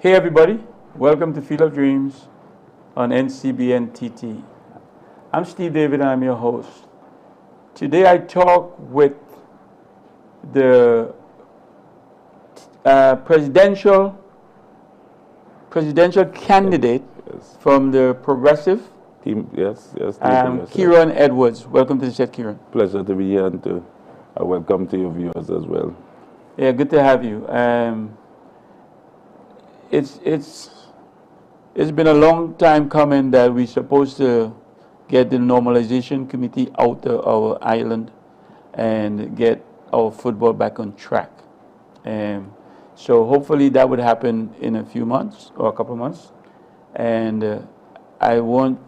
Hey everybody, welcome to Field of Dreams on NCBNTT. I'm Steve David and I'm your host. Today I talk with the presidential candidate from the Progressive team. Yes, KIERON Edwards. Welcome to the set, KIERON. Pleasure to be here and to welcome to your viewers as well. Yeah, good to have you. It's been a long time coming that we're supposed to get the normalization committee out of our island and get our football back on track. So hopefully that would happen in a few months or a couple of months. And I want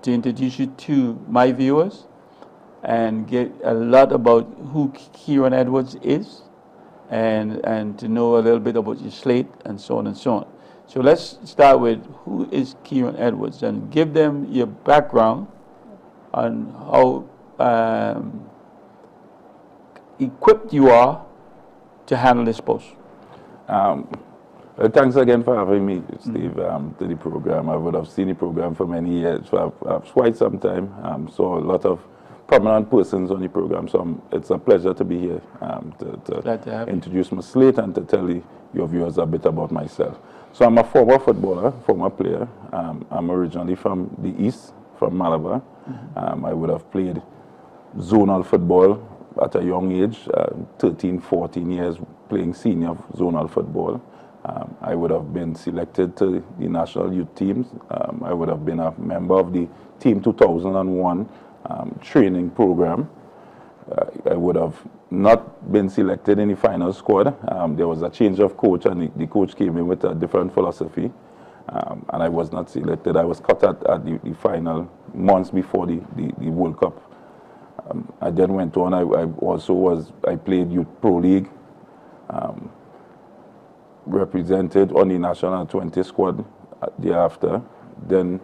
to introduce you to my viewers and get a lot about who KIERON Edwards is and to know a little bit about your SLATE and so on and so on. So let's start with who is KIERON Edwards and give them your background on how equipped you are to handle this post. Thanks again for having me, Steve, to the program. I would have seen the program for many years, for quite some time. Saw a lot of prominent persons on the program, so it's a pleasure to be here to introduce my SLATE and to tell your viewers a bit about myself. So I'm a former footballer, former player. I'm originally from the East, from Malabar. I would have played zonal football at a young age, 13, 14 years playing senior zonal football. I would have been selected to the national youth teams. I would have been a member of the Team 2001 training program. I would have not been selected in the final squad. There was a change of coach and the coach came in with a different philosophy. And I was not selected. I was cut at the final months before the World Cup. I then went on. I played Youth Pro League. Represented on the national 20 squad thereafter. Then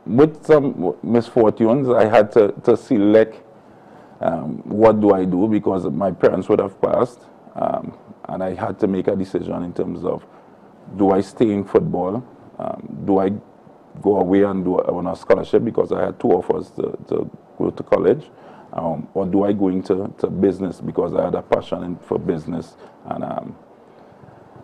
with some misfortunes, I had to select what do I do because my parents would have passed, and I had to make a decision in terms of do I stay in football, do I go away and do on a scholarship because I had two offers to go to college, or do I go into business because I had a passion for business,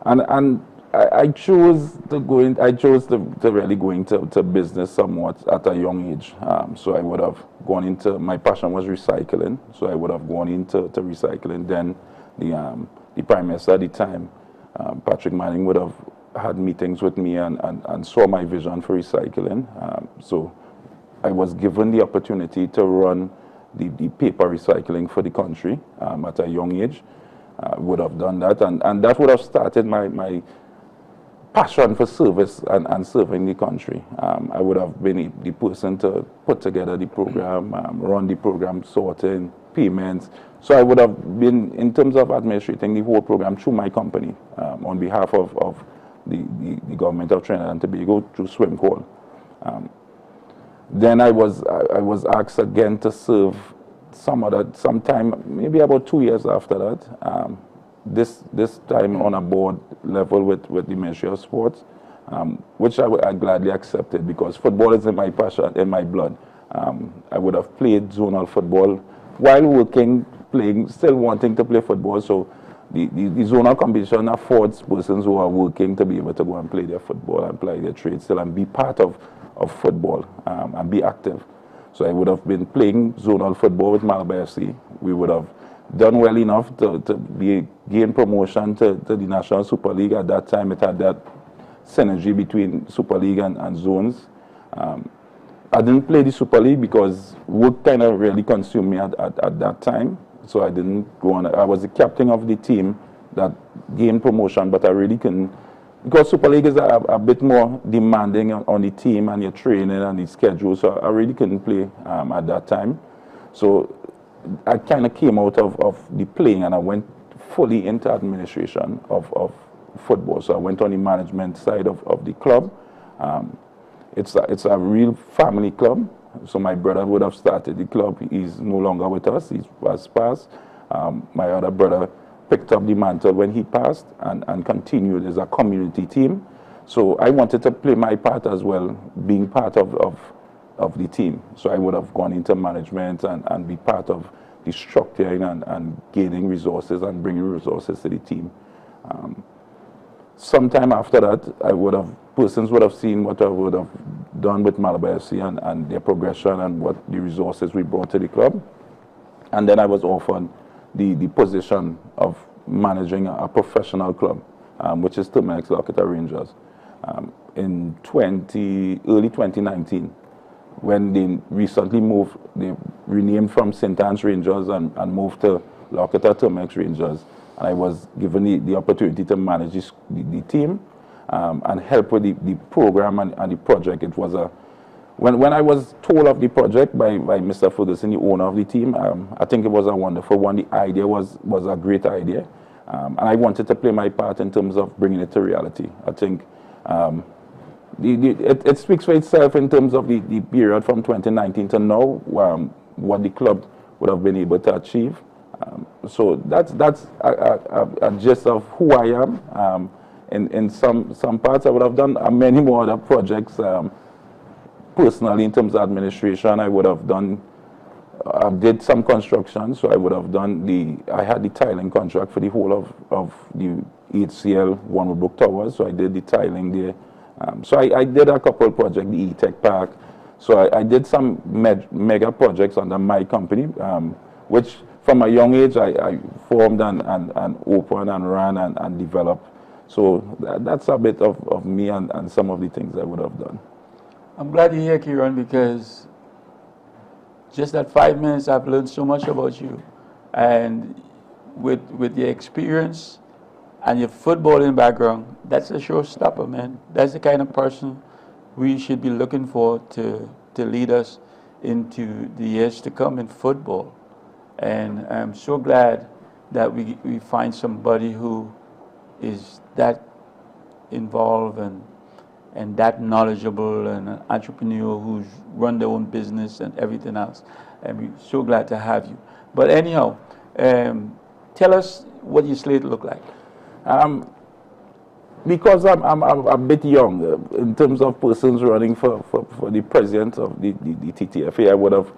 and I chose to go in. I chose to really go into business somewhat at a young age. So I would have gone into, my passion was recycling. So I would have gone into recycling. Then the Prime Minister at the time, Patrick Manning, would have had meetings with me and saw my vision for recycling. So I was given the opportunity to run the paper recycling for the country at a young age. Would have done that, and that would have started my passion for service and serving the country. I would have been the person to put together the program, run the program, sorting payments. So I would have been, in terms of administrating the whole program through my company on behalf of the government of Trinidad and Tobago through Swim Call. Then I was asked again to serve sometime, maybe about 2 years after that. This time on a board level with the Ministry of Sports, which I gladly accepted because football is in my passion, in my blood. I would have played zonal football while working, playing, still wanting to play football. So the zonal competition affords persons who are working to be able to go and play their football and play their trade still and be part of football and be active. So I would have been playing zonal football with Malabar FC. We would have done well enough to gain promotion to the National Super League. At that time, it had that synergy between Super League and zones. I didn't play the Super League because work kind of really consumed me at that time. So I didn't go on. I was the captain of the team that gained promotion, but I really couldn't, because Super League is a bit more demanding on the team and your training and the schedule, so I really couldn't play at that time. So I kind of came out of the playing and I went fully into administration of football. So I went on the management side of the club. It's a real family club. So my brother would have started the club. He's no longer with us. He has passed. My other brother picked up the mantle when he passed and continued as a community team. So I wanted to play my part as well, being part of the team. So I would have gone into management and be part of the structuring and gaining resources and bringing resources to the team. Sometime after that, persons would have seen what I would have done with Malabar FC and their progression and what the resources we brought to the club. And then I was offered the position of managing a professional club, which is Terminix Locketa Rangers, in early 2019, when they recently moved, they renamed from St. Anne's Rangers and moved to Locketa Terminix Rangers. And I was given the opportunity to manage the team and help with the program and the project. It was when I was told of the project by Mr. Ferguson, the owner of the team, I think it was a wonderful one. The idea was a great idea. And I wanted to play my part in terms of bringing it to reality. I think it speaks for itself in terms of the period from 2019 to now, what the club would have been able to achieve. So that's a gist of who I am. In some parts, I would have done many more other projects. Personally, in terms of administration, I would have done, I did some construction, so I would have done I had the tiling contract for the whole of the HCL One Brook Towers, so I did the tiling there. So I did a couple of projects, the E-Tech Park. So I did some mega projects under my company, which from a young age I formed and opened and ran and developed. So that's a bit of me and some of the things I would have done. I'm glad you're here, KIERON, because just that 5 minutes I've learned so much about you. And with your experience and your footballing background, that's a showstopper, man. That's the kind of person we should be looking for to lead us into the years to come in football. And I'm so glad that we find somebody who is that involved and that knowledgeable and an entrepreneur who's run their own business and everything else. And we're so glad to have you. But anyhow, tell us what your slate look like. Because I'm a bit young in terms of persons running for the president of the TTFA, I would have,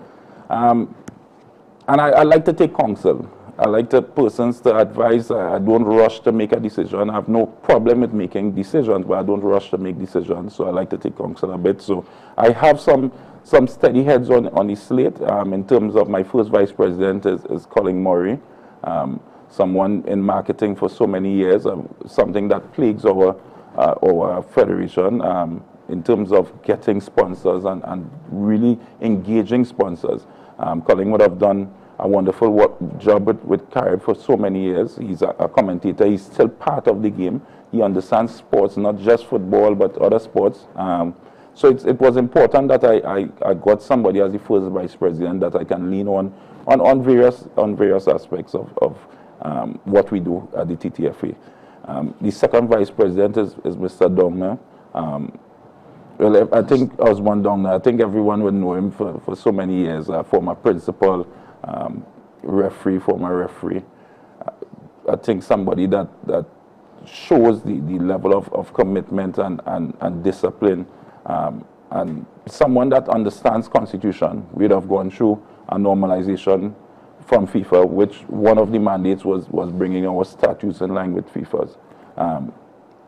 and I like to take counsel. I like the persons to advise. I don't rush to make a decision. I have no problem with making decisions, but I don't rush to make decisions. So I like to take counsel a bit. So I have some steady heads on the slate. In terms of my first vice president is Colin Murray, someone in marketing for so many years, something that plagues our federation in terms of getting sponsors and really engaging sponsors. Colin would have done a wonderful job with Carib for so many years. He's a commentator. He's still part of the game. He understands sports, not just football, but other sports. So it was important that I got somebody as the first vice president that I can lean on various aspects of what we do at the TTFA. The second vice president is Mr. Dongna. Well, I think Osman Dongna, I think everyone would know him for so many years, former principal, referee, former referee. I think somebody that shows the level of commitment and discipline, and someone that understands constitution. We'd have gone through a normalization from FIFA, which one of the mandates was bringing our statutes in line with FIFA's.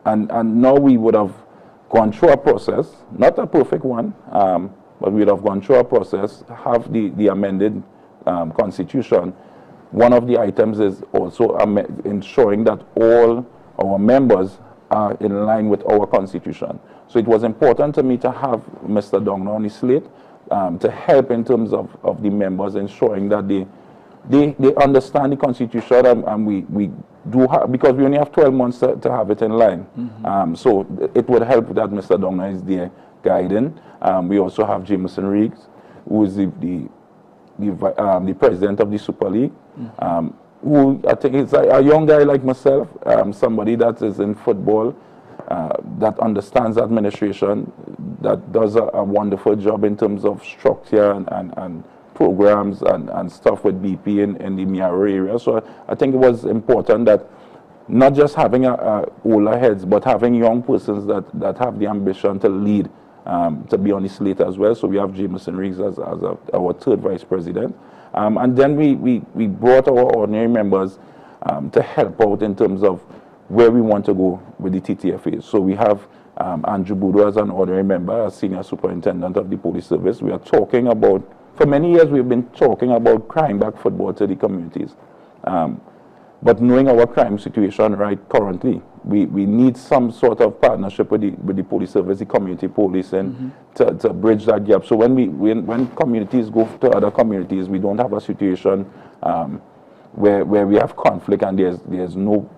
And now we would have gone through a process, not a perfect one, but we'd have gone through a process, have the amended constitution. One of the items is also ensuring that all our members are in line with our constitution. So it was important to me to have Mr. Dongna on the slate to help in terms of the members, ensuring that they understand the constitution, and we do have, because we only have 12 months to have it in line. Mm-hmm. So it would help that Mr. Dongna is there guiding. We also have Jameson Riggs, who is the president of the Super League, mm-hmm. Who I think is a young guy like myself, somebody that is in football, that understands administration, that does a wonderful job in terms of structure and programs and stuff with BP in the Miaro area. So I think it was important that not just having older heads, but having young persons that have the ambition to lead, to be on the slate as well. So we have Jameson Riggs as our third vice president. And then we brought our ordinary members to help out in terms of where we want to go with the TTFA. So we have Andrew Budo as an ordinary member, as senior superintendent of the police service. We are talking about, for many years we've been talking about crime back football to the communities. But knowing our crime situation right currently, we need some sort of partnership with the police service, the community policing, to bridge that gap. So when communities go to other communities, we don't have a situation where we have conflict and there's no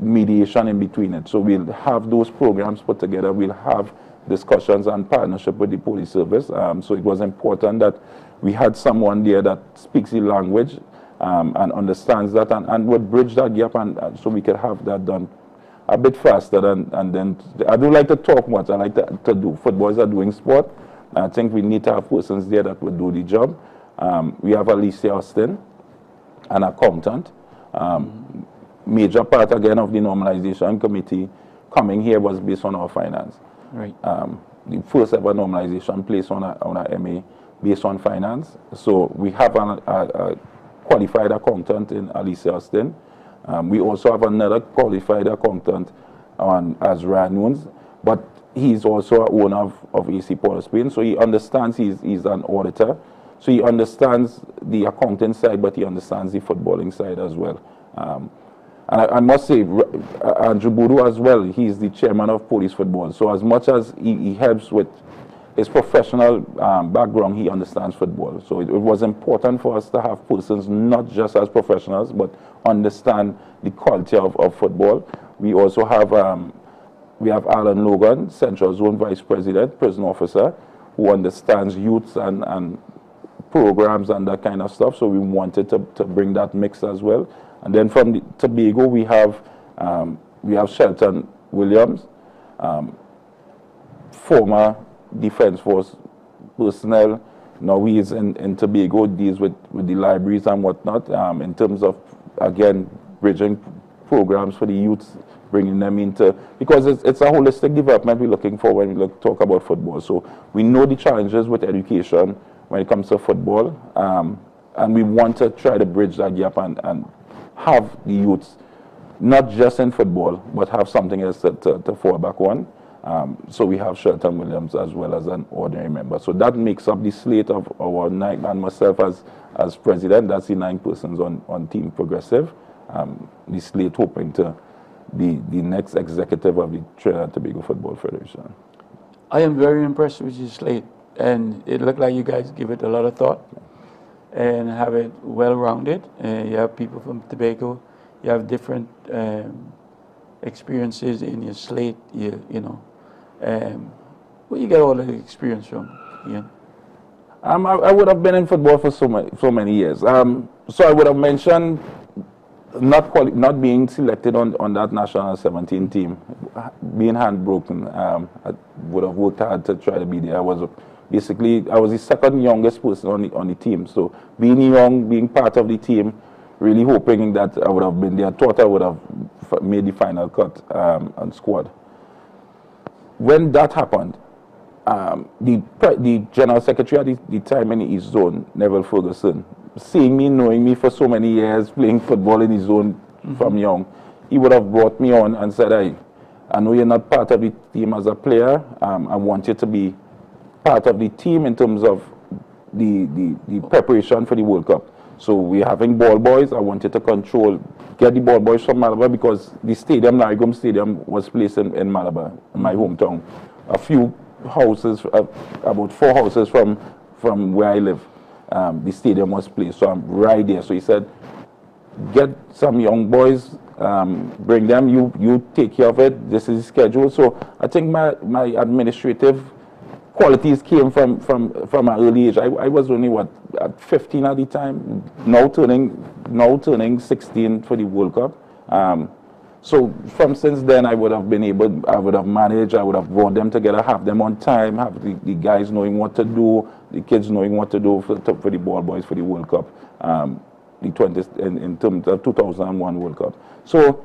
mediation in between it. So we'll have those programs put together. We'll have discussions and partnership with the police service. So it was important that we had someone there that speaks the language and understands that and would bridge that gap, and so we could have that done a bit faster. And then I do like to talk much. I like to do. Footballers are doing sport. I think we need to have persons there that would do the job. We have Alicia Austin, an accountant. Major part again of the normalization committee coming here was based on our finance. Right. The first ever normalization placed on a MA based on finance. So we have a qualified accountant in Alicia Austin. We also have another qualified accountant as Ryan Nunes, but he's also an owner of AC Port Spain, so he understands, he's an auditor, so he understands the accounting side, but he understands the footballing side as well. And I must say, Andrew Budo as well, he's the chairman of police football, so as much as he helps with his professional background, he understands football. So it was important for us to have persons not just as professionals, but understand the quality of football. We also have Alan Logan, Central Zone Vice President, prison officer, who understands youths and programs and that kind of stuff. So we wanted to bring that mix as well. And then from Tobago, we have Shelton Williams, former Defense Force personnel. Now he is in Tobago, deals with the libraries and whatnot, in terms of, again, bridging programs for the youths, bringing them into, because it's a holistic development we're looking for when we talk about football. So we know the challenges with education when it comes to football, and we want to try to bridge that gap and have the youths, not just in football, but have something else to fall back on. So we have Shelton Williams as well as an ordinary member. So that makes up the slate of our 9, and myself as president. That's the 9 persons on Team Progressive. The slate hoping to be the next executive of the Trinidad and Tobago Football Federation. I am very impressed with your slate, and it looked like you guys give it a lot of thought and have it well-rounded. You have people from Tobago, you have different experiences in your slate, you know. Where you get all the experience from, Ian? I would have been in football for so many years. So I would have mentioned not being selected on that national 17 team, being handbroken. I would have worked hard to try to be there. I was the second youngest person on the team. So being young, being part of the team, really hoping that I would have been there. Thought I would have made the final cut on squad. When that happened, the general secretary at the time in the East Zone, Neville Ferguson, seeing me, knowing me for so many years, playing football in the zone from young, he would have brought me on and said, "Hey, I know you're not part of the team as a player. I want you to be part of the team in terms of the preparation for the World Cup. So we're having ball boys. I want you to get the ball boys from Malabar, because the stadium, Narigum Stadium, was placed in Malabar, in my hometown. A few houses, about 4 houses from where I live, the stadium was placed. So I'm right there. So he said, get some young boys, bring them, you take care of it. This is the schedule. So I think my administrative qualities came from an early age. I was only at 15 at the time, now turning 16 for the World Cup. So from since then, I would have managed, I would have brought them together, have them on time, have the guys knowing what to do, the kids knowing what to do for the ball boys for the World Cup, in terms of 2001 World Cup. So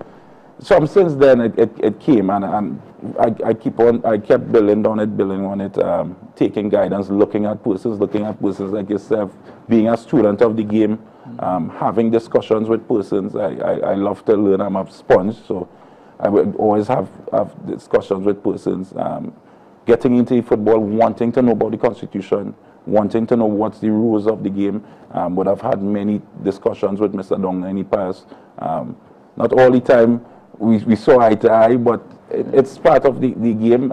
since then it came, and I kept building on it, taking guidance, looking at persons like yourself, being a student of the game, having discussions with persons. I love to learn. I'm a sponge, so I would always have discussions with persons, getting into football, wanting to know about the Constitution, wanting to know what's the rules of the game. But I've had many discussions with Mr. Dong in the past. Not all the time we saw eye to eye, but it's part of the game.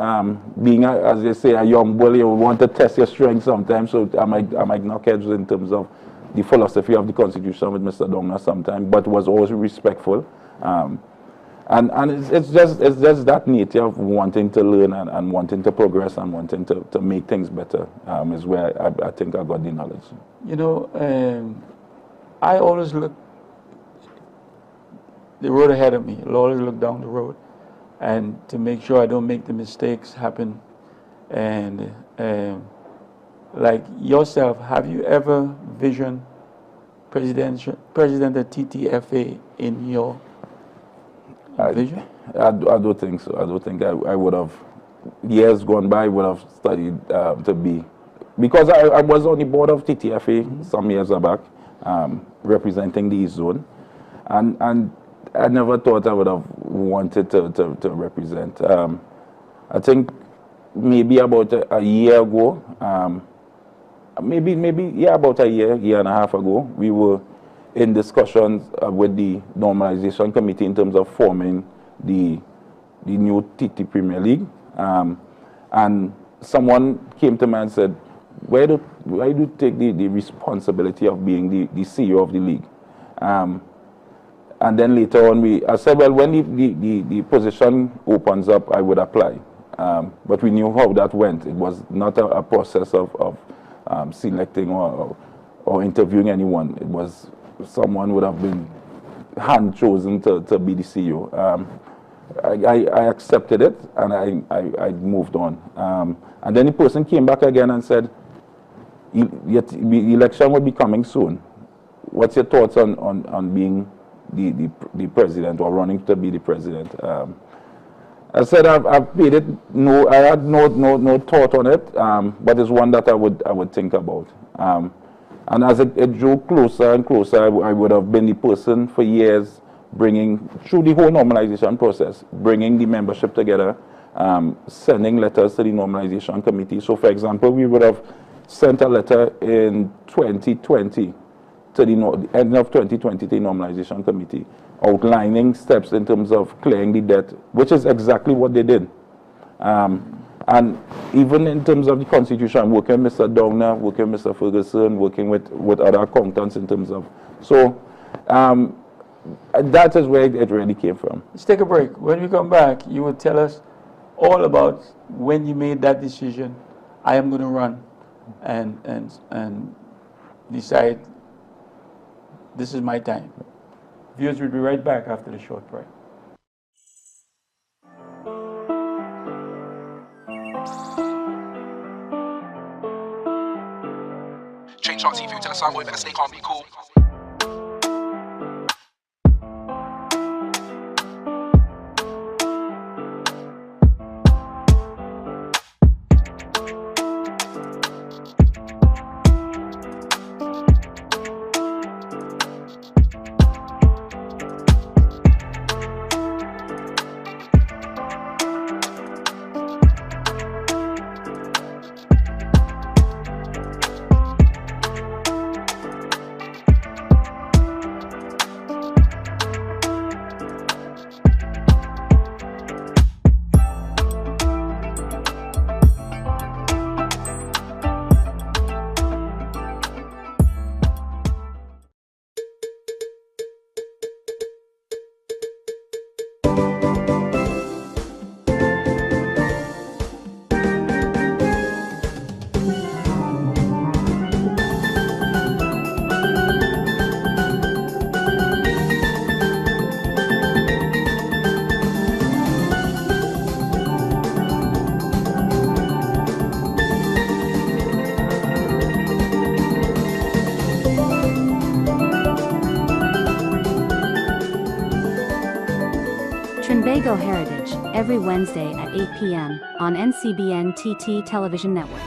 Being, as they say, a young bull, you want to test your strength sometimes. So I might knock heads in terms of the philosophy of the Constitution with Mr. Dong sometimes, but was always respectful. And it's just that nature of wanting to learn and wanting to progress and wanting to make things better is where I think I got the knowledge. You know, I always look the road ahead of me. I'll always look down the road, and to make sure I don't make the mistakes happen. And like yourself, have you ever visioned president of TTFA in your vision? I don't think so. I don't think I would have, years gone by, would have studied to be, because I was on the board of TTFA some years back, representing the East Zone, and I never thought I would have wanted to represent. I think maybe about a year ago, about a year and a half ago, we were in discussions with the normalization committee in terms of forming the new TT Premier League, and someone came to me and said, why do you take the responsibility of being the CEO of the league? And then later on, I said, well, when the position opens up, I would apply. But we knew how that went. It was not a process of selecting or interviewing anyone. It was someone would have been hand chosen to be the CEO. I accepted it, and I moved on. And then the person came back again and said, the election will be coming soon. What's your thoughts on being the president, or running to be the president? I said I've paid it. No, I had no thought on it, but it's one that I would think about. And as it drew closer and closer, I would have been the person for years, bringing through the whole normalization process, bringing the membership together, sending letters to the normalization committee. So, for example, we would have sent a letter in 2020 to the end of 2020 to the normalization committee, outlining steps in terms of clearing the debt, which is exactly what they did. And even in terms of the Constitution, working with Mr. Downer, working with Mr. Ferguson, working with other accountants in terms of, so that is where it really came from. Let's take a break. When we come back, you will tell us all about when you made that decision. I am going to run and decide this is my time. Viewers, will be right back after the short break. Change on TV, tell us I'm better stay calm, be cool. Tobago Heritage, every Wednesday at 8 p.m. on NCBNTT Television Network.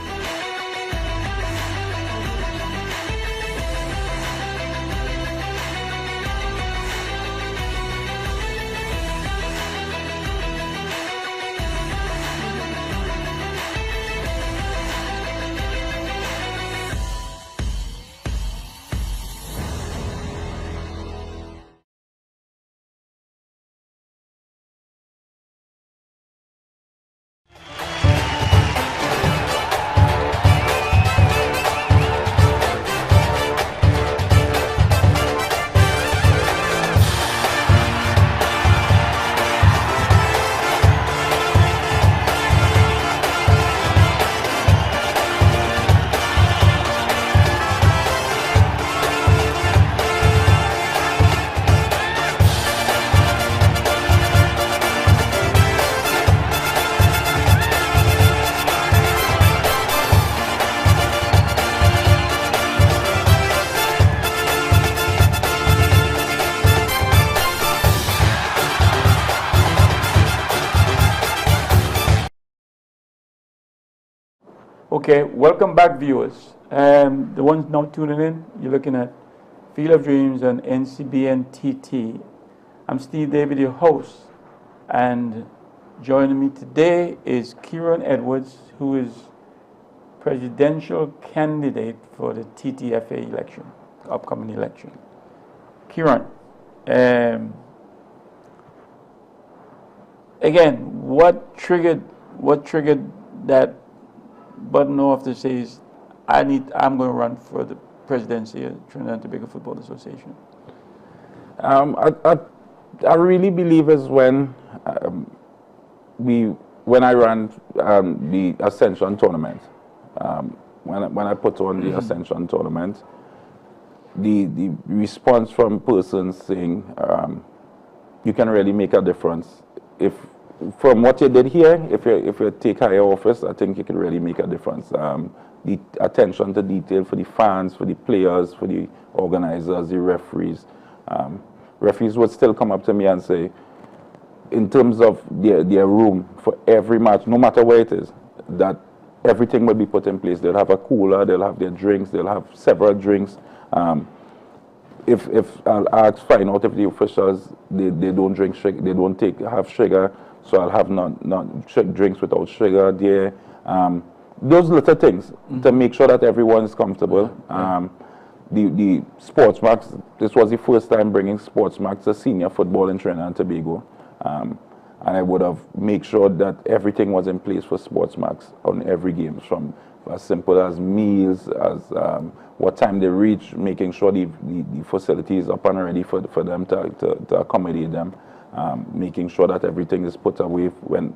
Okay, welcome back, viewers. The ones now tuning in, you're looking at Field of Dreams on NCBNTT. I'm Steve David, your host, and joining me today is KIERON Edwards, who is presidential candidate for the TTFA election, upcoming election. KIERON, again, what triggered that button off that says, I'm going to run for the presidency of Trinidad and Tobago Football Association? I really believe is when I ran the Ascension tournament. When I put on the Ascension tournament, the response from persons saying you can really make a difference. If from what you did here, if you take higher office, I think you can really make a difference. The attention to detail for the fans, for the players, for the organizers, the referees. Referees would still come up to me and say, in terms of their room for every match, no matter where it is, that everything will be put in place. They'll have a cooler, they'll have their drinks, they'll have several drinks. If I'll ask, find out if the officials they don't drink sugar, they don't have sugar, so I'll have not drinks without sugar there. Those little things to make sure that everyone is comfortable. The sports max, this was the first time bringing sports max to senior football in Trinidad and Tobago. And I would have made sure that everything was in place for sports max on every game, from as simple as meals, as what time they reach, making sure the facility is up and ready for them to accommodate them, making sure that everything is put away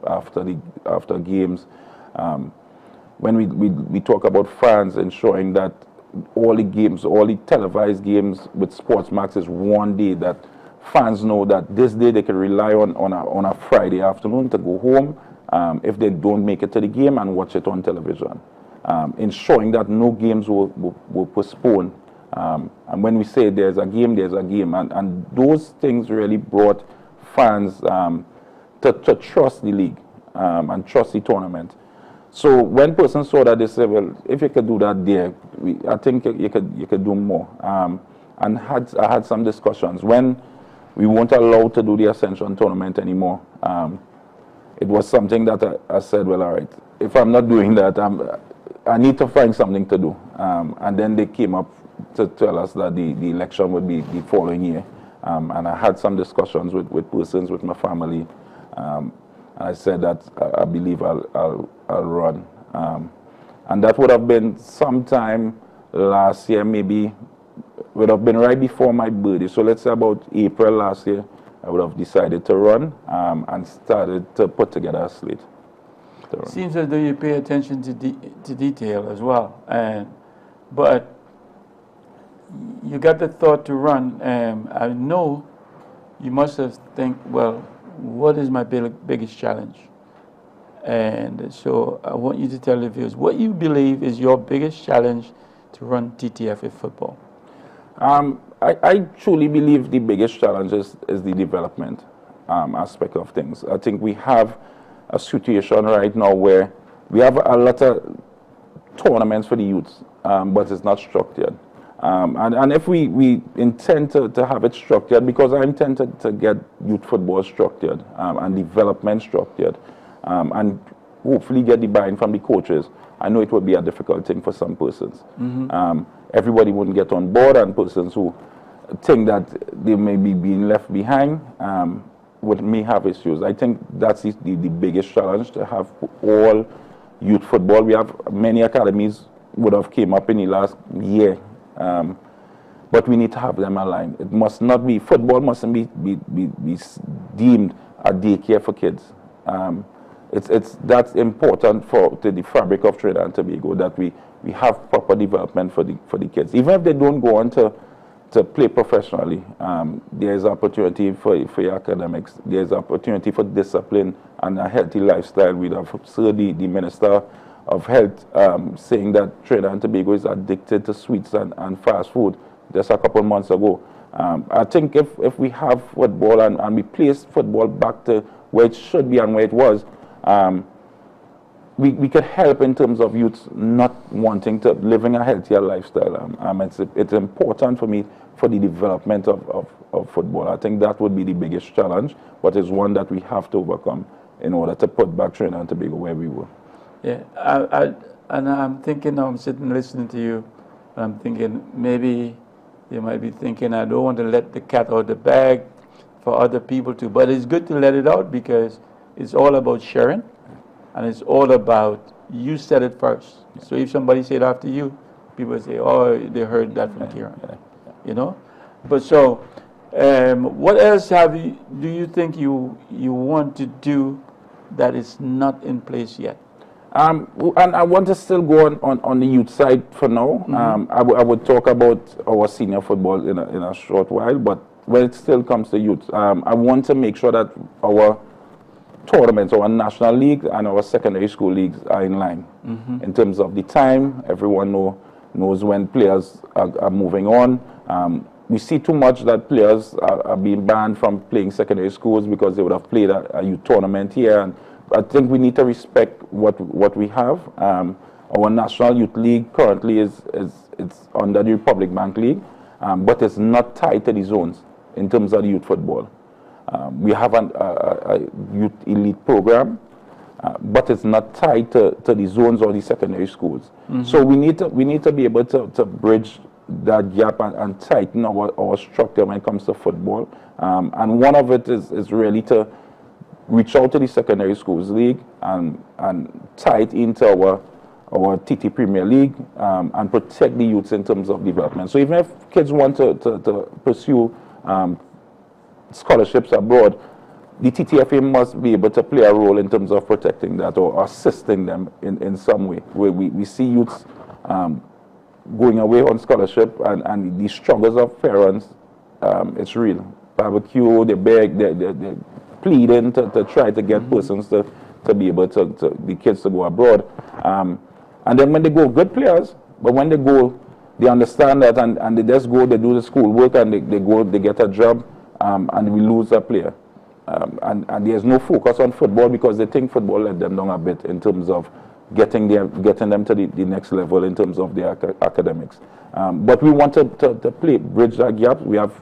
after games. When we talk about fans, ensuring that all the games, all the televised games with Sports Max is one day that fans know that this day they can rely on a Friday afternoon to go home if they don't make it to the game and watch it on television. Ensuring that no games will postpone. And when we say there's a game, and those things really brought fans to trust the league and trust the tournament. So when persons saw that, they said, well, if you could do that there, I think you could do more. And I had some discussions. When we weren't allowed to do the Ascension tournament anymore, it was something that I said, well, all right, if I'm not doing that, I need to find something to do. And then they came up to tell us that the election would be the following year. And I had some discussions with persons, with my family. I said that I believe I'll run. And that would have been sometime last year, maybe, would have been right before my birthday. So let's say about April last year, I would have decided to run and started to put together a slate. Seems as though you pay attention to detail as well. But you got the thought to run. I know you must have think, well, what is my biggest challenge? And so I want you to tell the viewers what you believe is your biggest challenge to run TTFA football. I truly believe the biggest challenge is the development. aspect of things. I think we have a situation right now where we have a lot of tournaments for the youths, but it's not structured. And if we intend to have it structured, because I intend to get youth football structured and development structured, and hopefully get the buy-in from the coaches, I know it would be a difficult thing for some persons. Everybody wouldn't get on board, and persons who think that they may be being left behind may have issues. I think that's the biggest challenge, to have all youth football. We have many academies would have came up in the last year, but we need to have them aligned. It must not be, football mustn't be deemed a daycare for kids. That's important to the fabric of Trinidad and Tobago, that we have proper development for the kids. Even if they don't go on to play professionally, there's opportunity for your academics, there's opportunity for discipline and a healthy lifestyle. We have heard the Minister of Health saying that Trinidad and Tobago is addicted to sweets and fast food just a couple months ago. I think if we have football and we place football back to where it should be and where it was, we could help in terms of youths not wanting to living a healthier lifestyle. It's important for me for the development of football. I think that would be the biggest challenge, but it's one that we have to overcome in order to put back Trinidad and Tobago where we were. Yeah, and I'm thinking, I'm sitting listening to you, and I'm thinking maybe you might be thinking, I don't want to let the cat out of the bag for other people to, but it's good to let it out, because it's all about sharing, and it's all about, you said it first. So if somebody said after you, people say, oh, they heard that from KIERON, you know? But so, what else do you think you want to do that is not in place yet? And I want to still go on the youth side for now. I would talk about our senior football in a short while, but when it still comes to youth, I want to make sure that our tournaments, our national league and our secondary school leagues are in line in terms of the time. Everyone knows when players are moving on. We see too much that players are being banned from playing secondary schools because they would have played a youth tournament here. And I think we need to respect what we have. Our National Youth League currently it's under the Republic Bank League, but it's not tied to the zones in terms of the youth football. We have a youth elite program, but it's not tied to the zones or the secondary schools. So we need to be able to bridge that gap and tighten our structure when it comes to football. And one of it is really to reach out to the secondary schools league and tie it into our TT Premier League and protect the youths in terms of development. So even if kids want to pursue scholarships abroad, the TTFA must be able to play a role in terms of protecting that or assisting them in some way. Where we see youths going away on scholarship and the struggles of parents, it's real. Barbecue, they beg, they're pleading to try to get persons to be able the kids to go abroad. And then when they go, good players, but when they go, they understand that and they just go, they do the school work and they go, they get a job, and we lose a player. And there's no focus on football because they think football let them down a bit in terms of getting them to the next level in terms of their academics. But we want to bridge that gap. We have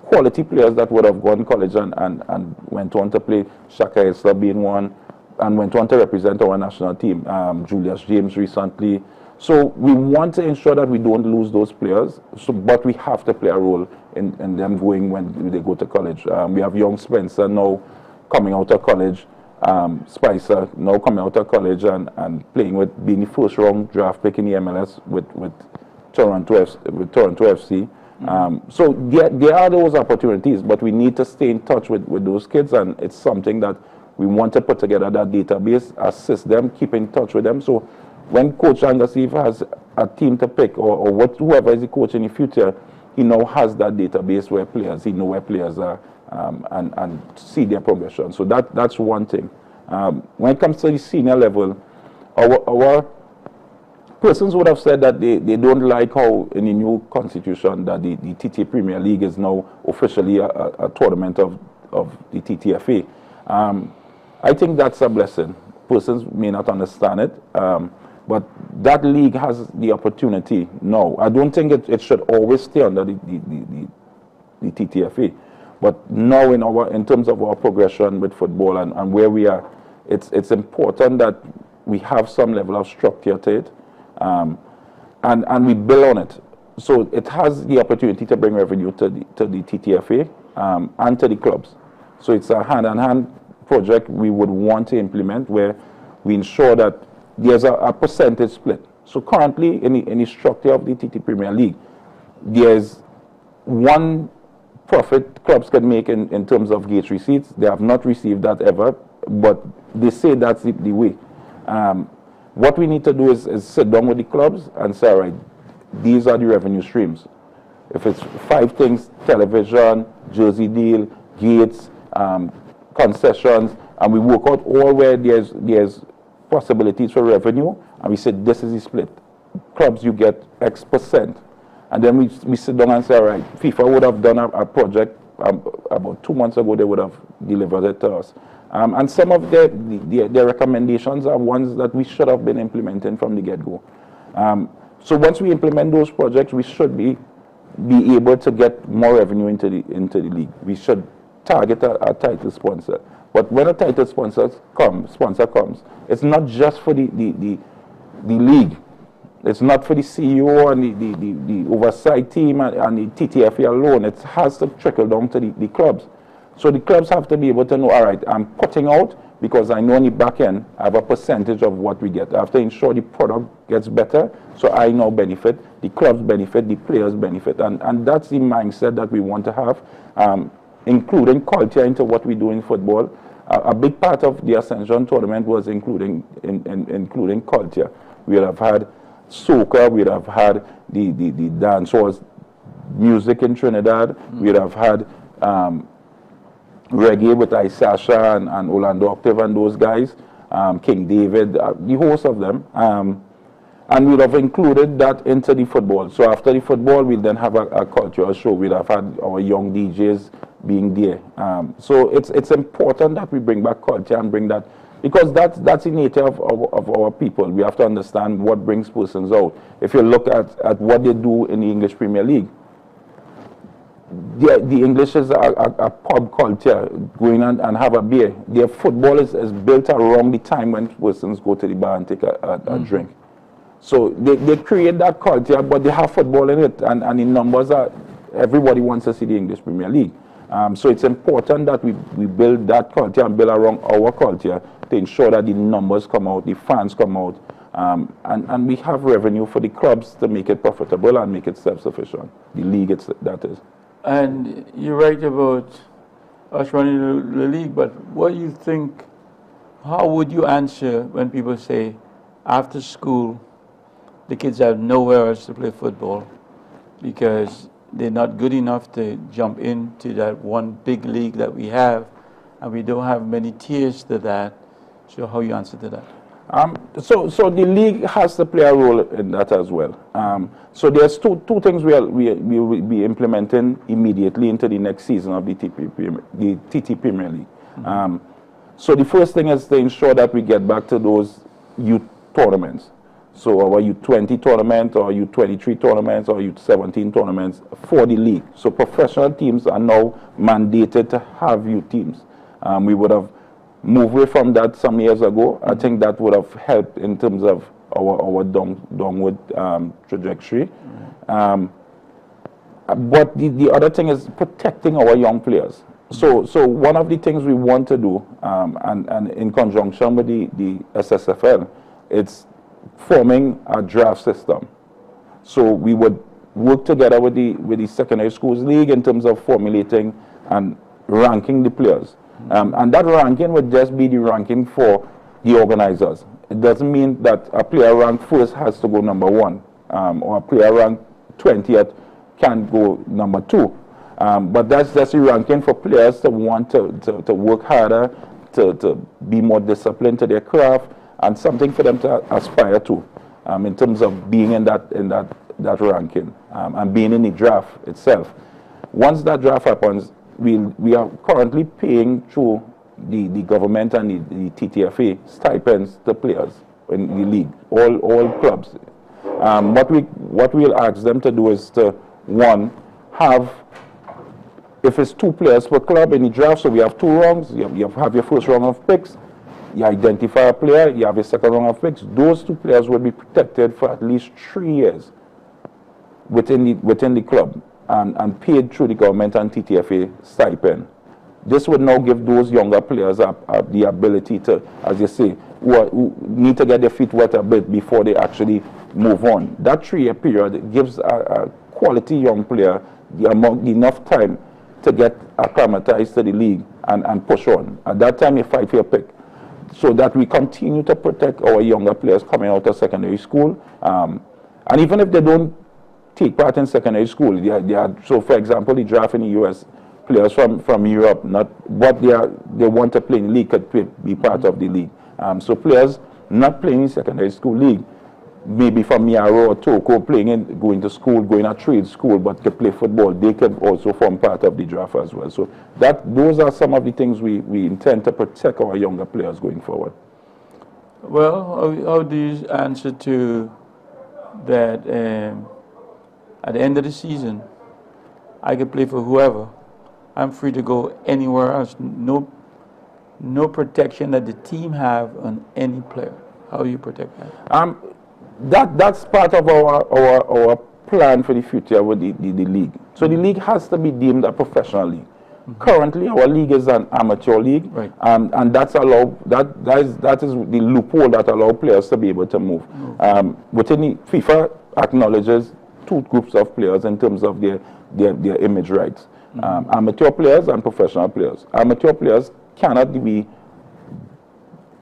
quality players that would have gone to college and went on to play, Shaka Isla being one, and went on to represent our national team, Julius James recently. So we want to ensure that we don't lose those players, but we have to play a role in them going when they go to college. We have young Spencer now coming out of college, Spicer now coming out of college and playing with being the first round draft pick in the MLS with Toronto FC. So there are those opportunities, but we need to stay in touch with those kids, and it's something that we want to put together, that database, assist them, keep in touch with them. So when Coach Angasif has a team to pick, or whoever is the coach in the future, he now has that database where he knows where players are and see their progression. So that's one thing. When it comes to the senior level, our persons would have said that they don't like how in the new constitution that the TT Premier League is now officially a tournament of of the TTFA. I think that's a blessing. Persons may not understand it, but that league has the opportunity now. I don't think it should always stay under the TTFA, but now in terms of our progression with football and where we are, it's important that we have some level of structure to it, and we build on it. So it has the opportunity to bring revenue to the TTFA and to the clubs. So it's a hand-in-hand project we would want to implement, where we ensure that there's a percentage split. So currently in the structure of the TT Premier League, there's one profit clubs can make in terms of gate receipts. They have not received that ever, but they say that's the way. What we need to do is sit down with the clubs and say, all right, these are the revenue streams. If it's 5 things: television, jersey deal, gates, concessions, and we work out all where there's possibilities for revenue, and we said this is the split. Clubs, you get X percent. And then we sit down and say, all right, FIFA would have done a project about 2 months ago. They would have delivered it to us. And some of their recommendations are ones that we should have been implementing from the get-go. So once we implement those projects, we should be able to get more revenue into the league. We should target a title sponsor. But when a title sponsor comes, it's not just for the league. It's not for the CEO and the oversight team and the TTFA alone. It has to trickle down to the clubs. So the clubs have to be able to know, all right, I'm putting out because I know in the back end I have a percentage of what we get. I have to ensure the product gets better, so I now benefit, the clubs benefit, the players benefit. And that's the mindset that we want to have, including culture into what we do in football. A big part of the Ascension tournament was including culture. We would have had soca, we would have had the dancehall music in Trinidad, we would have had reggae with Isasha and Orlando Octave and those guys, King David, the host of them. And we would have included that into the football. So after the football, we'll then have a cultural show. We'd have had our young DJs being there. So it's important that we bring back culture and bring that, because that's the nature of our people. We have to understand what brings persons out. If you look at what they do in the English Premier League, the English is a pub culture, going and have a beer. Their football is built around the time when persons go to the bar and take a drink. So they create that culture, but they have football in it, and the numbers are, everybody wants to see the English Premier League. So it's important that we build that culture and build around our culture to ensure that the numbers come out, the fans come out, and we have revenue for the clubs to make it profitable and make it self-sufficient. The league, that is. And you're right about us running the league, but what do you think, how would you answer when people say, after school, the kids have nowhere else to play football because they're not good enough to jump into that one big league that we have, and we don't have many tiers to that? So how you answer to that? So the league has to play a role in that as well. So there's two things we will be implementing immediately into the next season of the TT Premier League. So the first thing is to ensure that we get back to those youth tournaments. So our U20 tournament or U23 tournaments or U17 tournaments for the league. So professional teams are now mandated to have youth teams. We would have moved away from that some years ago. I think that would have helped in terms of our downward trajectory. But the other thing is protecting our young players. So one of the things we want to do, and in conjunction with the SSFL, it's forming a draft system. So we would work together with the secondary schools league in terms of formulating and ranking the players. And that ranking would just be the ranking for the organizers. It doesn't mean that a player ranked first has to go number 1, or a player ranked 20th can go number 2. But that's just the ranking for players that want to work harder, to be more disciplined to their craft, and something for them to aspire to, in terms of being in that ranking, and being in the draft itself. Once that draft happens, we are currently paying through the government and the TTFA stipends to players in the league, all clubs. What we'll ask them to do is to, one, have, if it's 2 players per club in the draft, so we have 2 rounds, you have your first round of picks, you identify a player, you have your second round of picks, those 2 players will be protected for at least 3 years within the club and paid through the government and TTFA stipend. This would now give those younger players the ability to, as you say, who need to get their feet wet a bit before they actually move on. That 3-year period gives a quality young player enough time to get acclimatized to the league and push on. At that time, you fight for your pick. So that we continue to protect our younger players coming out of secondary school. And even if they don't take part in secondary school, so for example, the draft in the US, players from Europe, they want to play in the league could be part of the league. So players not playing in secondary school league, maybe from Miaro or Toko, going to school, going to trade school, but could play football, they could also form part of the draft as well. So those are some of the things we intend to protect our younger players going forward. Well, how do you answer to that at the end of the season, I could play for whoever. I'm free to go anywhere else. No protection that the team have on any player. How do you protect that? That's part of our plan for the future with the league. So the league has to be deemed a professional league. Currently, our league is an amateur league, right. And that is the loophole that allows players to be able to move. Within the FIFA acknowledges 2 groups of players in terms of their image rights. Amateur players and professional players. Amateur players cannot be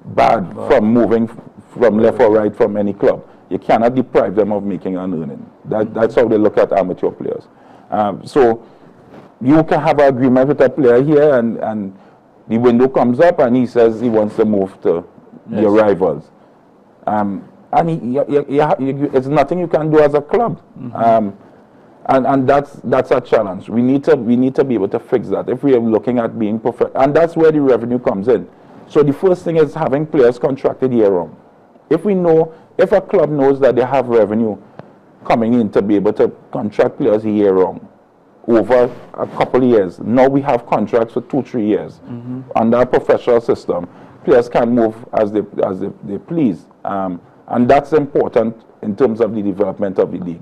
barred from moving from left or right from any club. You cannot deprive them of making an earning. That's how they look at amateur players. So you can have an agreement with a player here, and the window comes up and he says he wants to move to your rivals. And it's nothing you can do as a club. And that's a challenge. We need to be able to fix that if we are looking at being perfect. And that's where the revenue comes in. So the first thing is having players contracted year-round. If a club knows that they have revenue coming in to be able to contract players year-round over a couple of years, now we have contracts for 2-3 years. Under a professional system, players can move as they please. And that's important in terms of the development of the league.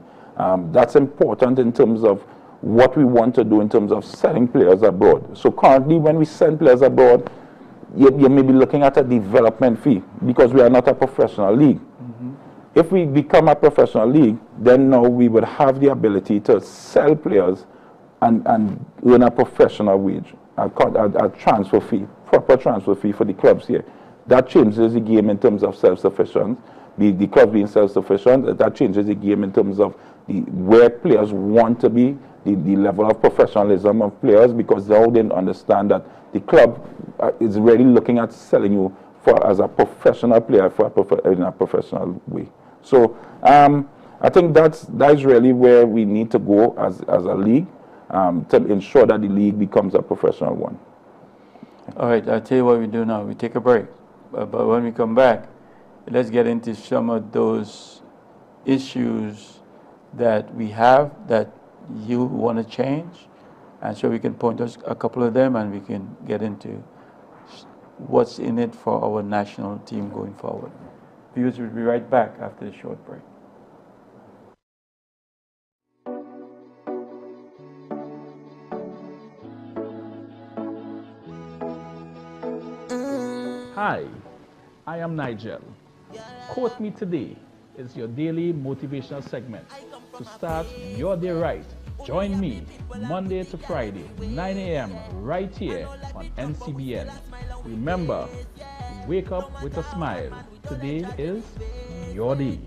That's important in terms of what we want to do in terms of sending players abroad. So currently, when we send players abroad, you may be looking at a development fee because we are not a professional league. If we become a professional league, then now we would have the ability to sell players and earn a professional wage, a transfer fee, proper transfer fee for the clubs here. That changes the game in terms of self-sufficiency. The club being self-sufficient, that changes the game in terms of where players want to be, the level of professionalism of players, because they all didn't understand that the club is really looking at selling you as a professional player in a professional way. So I think that is really where we need to go as a league to ensure that the league becomes a professional one. All right, I'll tell you what we do now. We take a break. But when we come back, let's get into some of those issues that we have that you want to change. And so we can point us a couple of them and we can get into what's in it for our national team going forward. Viewers, will be right back after the short break. Hi, I am Nigel. Quote Me Today is your daily motivational segment to start your day right. Join me Monday to Friday, 9 a.m. right here on NCBN. Remember, wake up with a smile. Today is your day.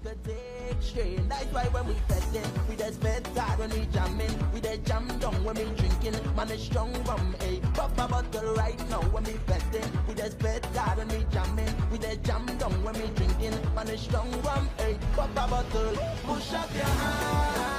That's why when we festin', we just bed hard when we jammin', we just jam down when we drinking, man it's strong rum, pop a bottle right now when we festin', we just bed hard when we jammin', we just jam down when we drinking, man it's strong rum, pop a bottle, push up your hand.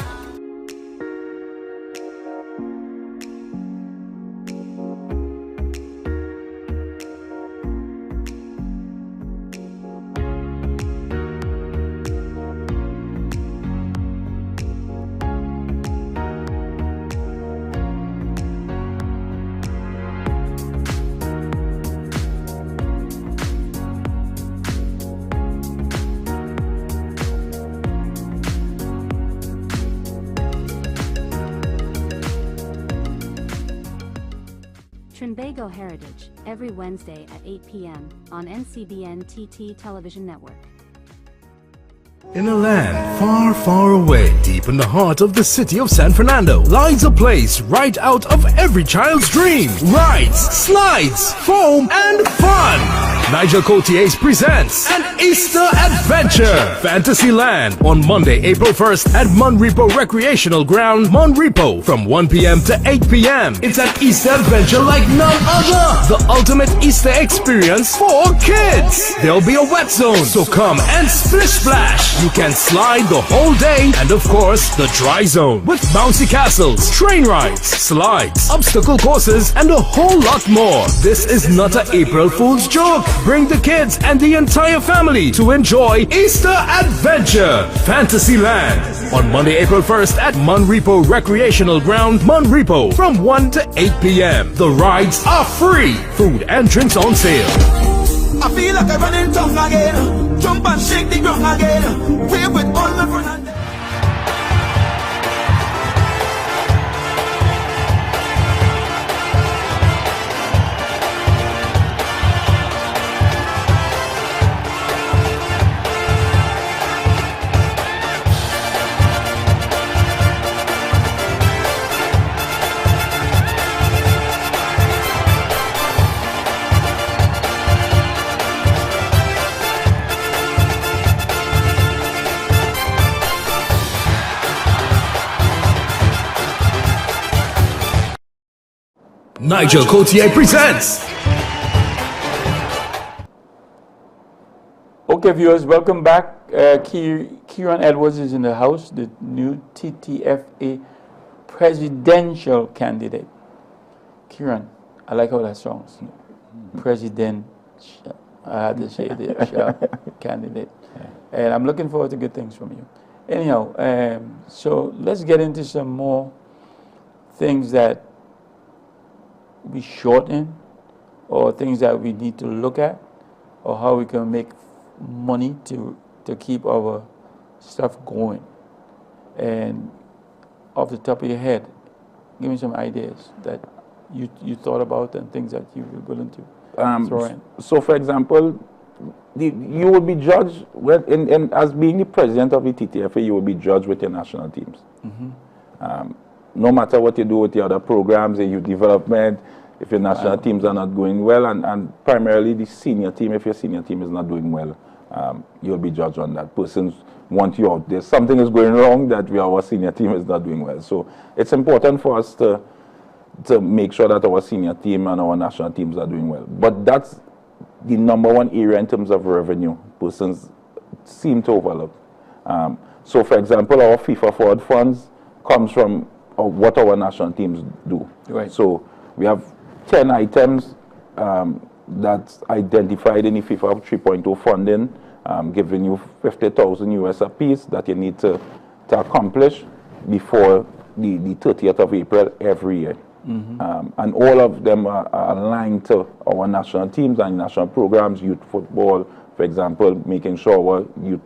Trinbago Heritage, every Wednesday at 8 p.m. on NCBNTT Television Network. In a land far, far away, deep in the heart of the city of San Fernando, lies a place right out of every child's dream. Rides, slides, foam, and fun. Nigel Cotiers presents an Easter Adventure, Fantasyland, on Monday, April 1st at Monrepo Recreational Ground, Monrepo, from 1 p.m. to 8 p.m. It's an Easter adventure like none other. The ultimate Easter experience for kids. There'll be a wet zone, so come and splish splash. You can slide the whole day, and of course, the dry zone with bouncy castles, train rides, slides, obstacle courses, and a whole lot more. This is not an April Fool's joke. Bring the kids and the entire family to enjoy Easter Adventure Fantasyland on Monday, April 1st at Monrepo Recreational Ground, Monrepo, from 1 to 8 p.m. The rides are free. Food and drinks on sale. I feel like I'm running tongue again. Jump and shake the ground again. Play with all my friends. Nigel Cotier presents. Okay, viewers, welcome back. KIERON Edwards is in the house, the new TTFA presidential candidate. KIERON, I like how that sounds. Presidential. I had to say it, candidate. And I'm looking forward to good things from you. Anyhow, so let's get into some more things that we shorten, or things that we need to look at, or how we can make money to keep our stuff going. And off the top of your head, give me some ideas that you thought about and things that you were willing to throw in. So, for example, you will be judged as being the president of the TTFA. You will be judged with your national teams. No matter what you do with the other programs, the youth development, if your national teams are not going well, and primarily the senior team, if your senior team is not doing well, you'll be judged on that. Persons want you out there. Something is going wrong that our senior team is not doing well. So it's important for us to make sure that our senior team and our national teams are doing well. But that's the number one area in terms of revenue persons seem to overlook. So, for example, our FIFA forward funds comes from what our national teams do. Right. So we have 10 items that's identified in the FIFA 3.0 funding, giving you 50,000 US a piece that you need to accomplish before the 30th of April every year. And all of them are aligned to our national teams and national programs, youth football, for example, making sure our youth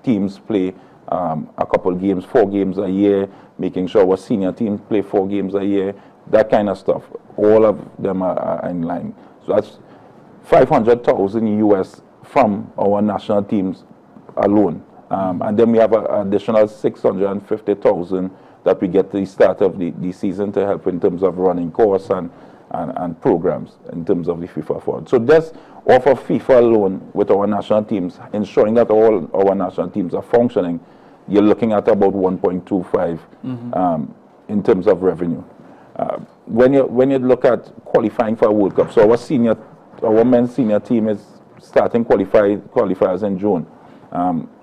teams play a couple games, 4 games a year, making sure our senior teams play 4 games a year, that kind of stuff. All of them are in line. So that's 500,000 US from our national teams alone. And then we have an additional 650,000 that we get at the start of the season to help in terms of running course and programs in terms of the FIFA fund. So that's off of FIFA alone with our national teams, ensuring that all our national teams are functioning. You're looking at about 1.25 in terms of revenue. When you look at qualifying for a World Cup, so our men's senior team is starting qualifiers in June.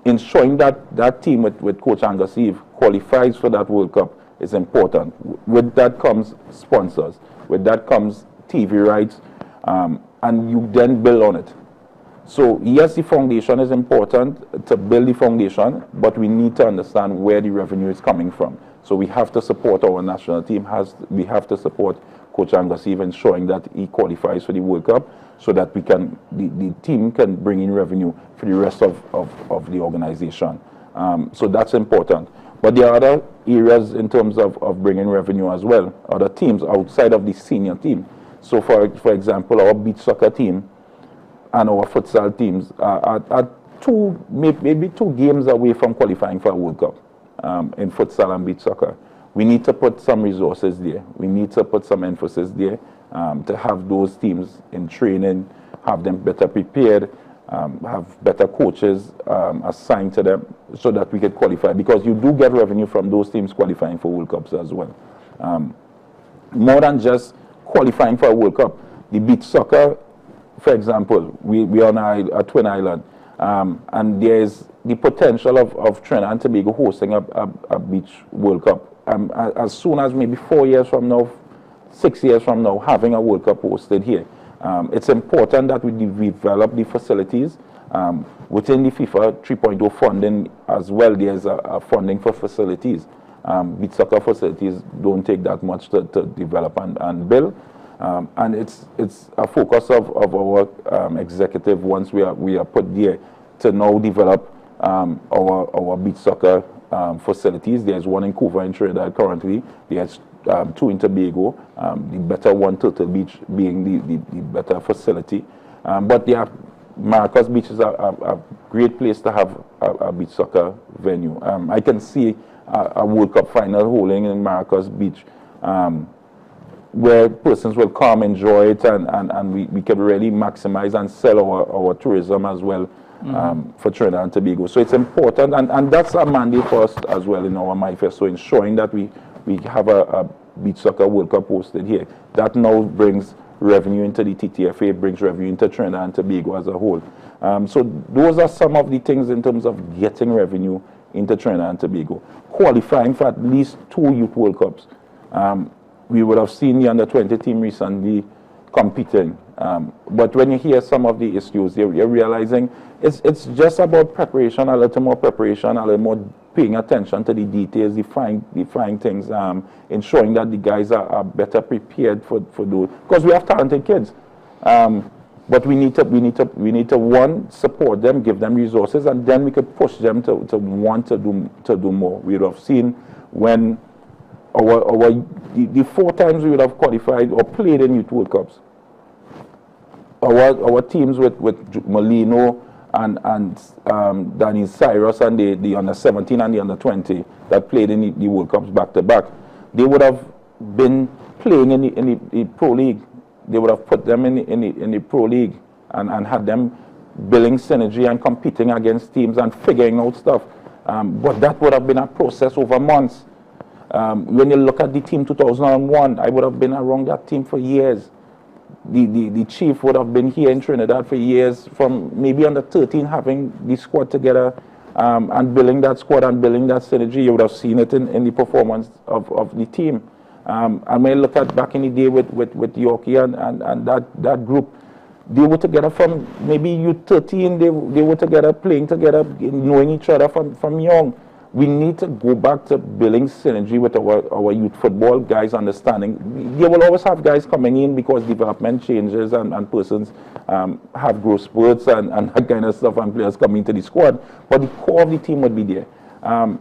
Ensuring that team with Coach Angus Eve qualifies for that World Cup is important. With that comes sponsors. With that comes TV rights, and you then build on it. So yes, the foundation is important to build the foundation, but we need to understand where the revenue is coming from. So we have to support our national team. We have to support Coach Angus Eve, ensuring that he qualifies for the World Cup, so that the team can bring in revenue for the rest of the organization. So that's important. But there are other areas in terms of bringing revenue as well, other teams outside of the senior team. So for example, our beach soccer team and our futsal teams are maybe 2 games away from qualifying for a World Cup in futsal and beach soccer. We need to put some resources there. We need to put some emphasis there to have those teams in training, have them better prepared, have better coaches assigned to them so that we can qualify, because you do get revenue from those teams qualifying for World Cups as well. More than just qualifying for a World Cup. The beach soccer, for example, we are on a twin island, and there's the potential of Trinidad and Tobago hosting a beach World Cup. As soon as maybe 4 years from now, 6 years from now, having a World Cup hosted here. It's important that we develop the facilities within the FIFA 3.0 funding as well. There's a funding for facilities. Beach soccer facilities don't take that much to develop and build. And it's a focus of our executive once we are put there to now develop our beach soccer facilities. There's one in Couva in Trinidad currently. There's 2 in Tobago, the better one, Turtle Beach being the better facility. But Maracas Beach is a great place to have a beach soccer venue. I can see a World Cup final holding in Maracas Beach, where persons will come, enjoy it, and we can really maximize and sell our tourism as well for Trinidad and Tobago. So it's important, and that's a mandate for us as well in our manifesto, ensuring that we have a beach soccer World Cup hosted here. That now brings revenue into the TTFA, brings revenue into Trinidad and Tobago as a whole. So those are some of the things in terms of getting revenue into Trinidad and Tobago. Qualifying for at least 2 Youth World Cups. We would have seen the under-20 team recently competing. But when you hear some of the issues, you're realizing it's just about preparation, a little more preparation, a little more paying attention to the details, the fine things, ensuring that the guys are better prepared for those. Because we have talented kids. But we need to one, support them, give them resources, and then we could push them to want to do more. We would have seen when the 4 times we would have qualified or played in Youth World Cups, our teams with Molino and Danny Cyrus and the under-17 and the under-20 that played in the World Cups back to back, they would have been playing in the Pro League. They would have put them in the Pro League and had them building synergy and competing against teams and figuring out stuff. But that would have been a process over months. When you look at the team 2001, I would have been around that team for years. The chief would have been here in Trinidad for years, from maybe under 13, having the squad together and building that squad and building that synergy. You would have seen it in the performance of the team. And when you look at back in the day with Yorkie and that group, they were together from maybe youth 13, they were together, playing together, knowing each other from young. We need to go back to building synergy with our youth football guys, understanding. They will always have guys coming in because development changes and persons have growth spurts and that kind of stuff, and players coming to the squad. But the core of the team would be there. And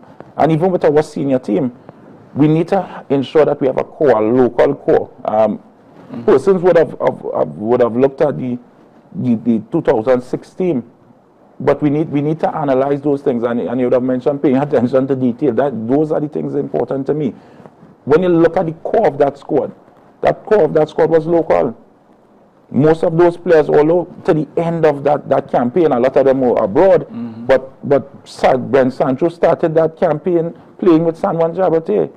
even with our senior team, we need to ensure that we have a core, a local core. Persons would have looked at the 2016. But we need to analyze those things, and you would have mentioned paying attention to detail. Those are the things important to me. When you look at the core of that squad was local. Most of those players, although to the end of that campaign, a lot of them were abroad. But Ben Sancho started that campaign playing with San Juan Jabate.